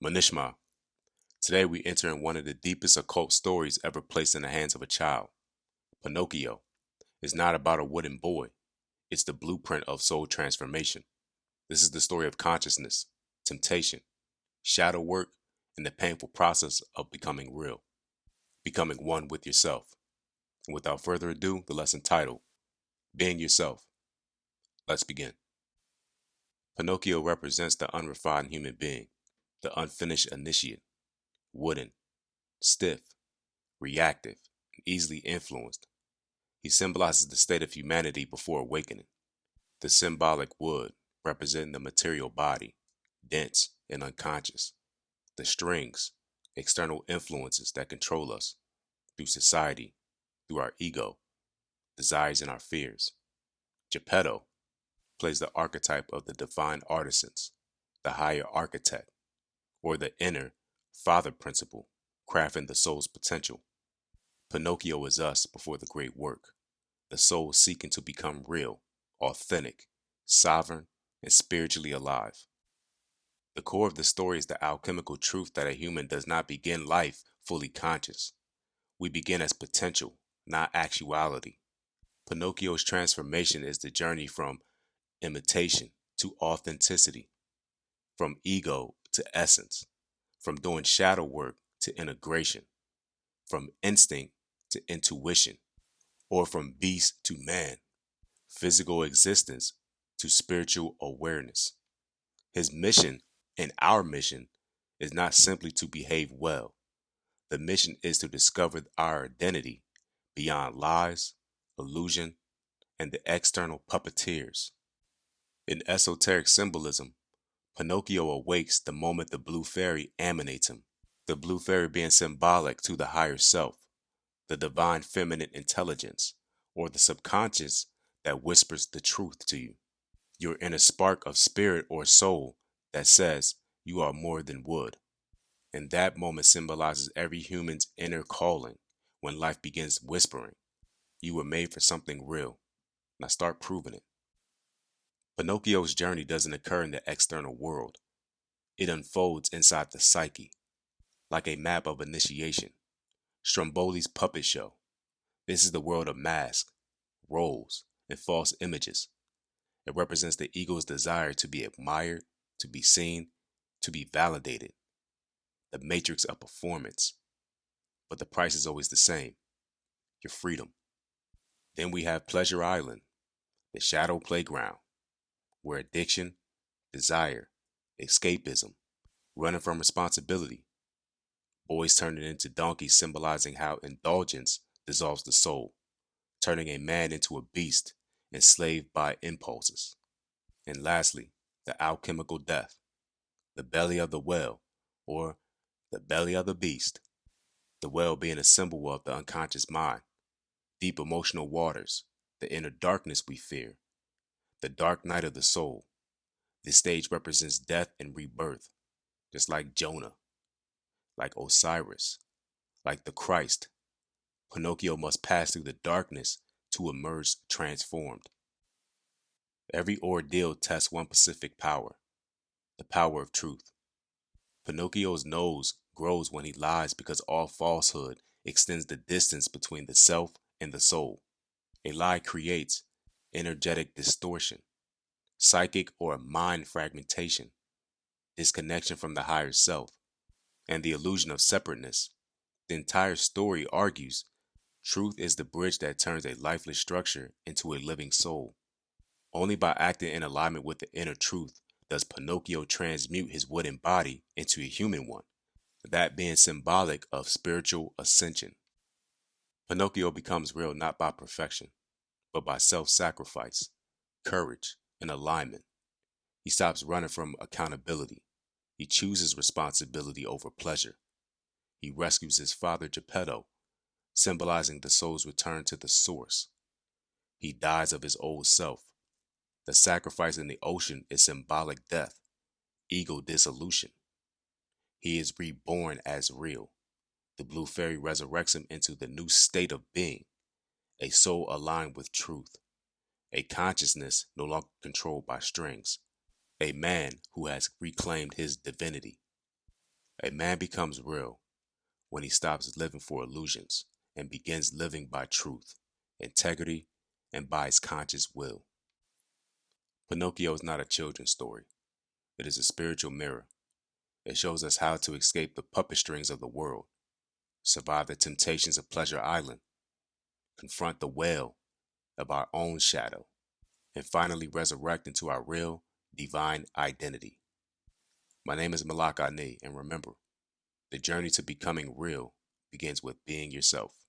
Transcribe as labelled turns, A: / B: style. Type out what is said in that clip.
A: Manishma. Today we enter in one of the deepest occult stories ever placed in the hands of a child. Pinocchio is not about a wooden boy. It's the blueprint of soul transformation. This is the story of consciousness, temptation, shadow work, and the painful process of becoming real, becoming one with yourself. And without further ado, the lesson titled, Being Yourself. Let's begin. Pinocchio represents the unrefined human being, the unfinished initiate, wooden, stiff, reactive, and easily influenced. He symbolizes the state of humanity before awakening. The symbolic wood representing the material body, dense and unconscious. The strings, external influences that control us through society, through our ego, desires, and our fears. Geppetto plays the archetype of the divine artisans, the higher architect, or the inner father principle, crafting the soul's potential. Pinocchio is us before the great work, the soul seeking to become real, authentic, sovereign, and spiritually alive. The core of the story is the alchemical truth that a human does not begin life fully conscious. We begin as potential, not actuality. Pinocchio's transformation is the journey from imitation to authenticity, from ego to essence, from doing shadow work to integration, from instinct to intuition, or from beast to man, physical existence to spiritual awareness. His mission and our mission is not simply to behave well. The mission is to discover our identity beyond lies, illusion, and the external puppeteers. In esoteric symbolism, Pinocchio awakes the moment the blue fairy animates him, the blue fairy being symbolic to the higher self, the divine feminine intelligence, or the subconscious that whispers the truth to you. You're in a spark of spirit or soul that says you are more than wood. And that moment symbolizes every human's inner calling when life begins whispering, you were made for something real. Now start proving it. Pinocchio's journey doesn't occur in the external world. It unfolds inside the psyche, like a map of initiation. Stromboli's puppet show. This is the world of masks, roles, and false images. It represents the ego's desire to be admired, to be seen, to be validated. The matrix of performance. But the price is always the same, your freedom. Then we have Pleasure Island, the shadow playground, where addiction, desire, escapism, running from responsibility, boys turning into donkeys, symbolizing how indulgence dissolves the soul, turning a man into a beast enslaved by impulses. And lastly, the alchemical death, the belly of the whale, or the belly of the beast, the whale being a symbol of the unconscious mind, deep emotional waters, the inner darkness we fear, the dark night of the soul. This stage represents death and rebirth, just like Jonah, like Osiris, like the Christ. Pinocchio must pass through the darkness to emerge transformed. Every ordeal tests one specific power, the power of truth. Pinocchio's nose grows when he lies because all falsehood extends the distance between the self and the soul. A lie creates energetic distortion, psychic or mind fragmentation, disconnection from the higher self, and the illusion of separateness. The entire story argues truth is the bridge that turns a lifeless structure into a living soul. Only by acting in alignment with the inner truth does Pinocchio transmute his wooden body into a human one, that being symbolic of spiritual ascension. Pinocchio becomes real not by perfection, but by self-sacrifice, courage, and alignment. He stops running from accountability. He chooses responsibility over pleasure. He rescues his father Geppetto, symbolizing the soul's return to the source. He dies of his old self. The sacrifice in the ocean is symbolic death, ego dissolution. He is reborn as real. The blue fairy resurrects him into the new state of being, a soul aligned with truth, a consciousness no longer controlled by strings, a man who has reclaimed his divinity. A man becomes real when he stops living for illusions and begins living by truth, integrity, and by his conscious will. Pinocchio is not a children's story. It is a spiritual mirror. It shows us how to escape the puppet strings of the world, survive the temptations of Pleasure Island, confront the whale of our own shadow, and finally resurrect into our real, divine identity. My name is Malak Ani, and remember, the journey to becoming real begins with being yourself.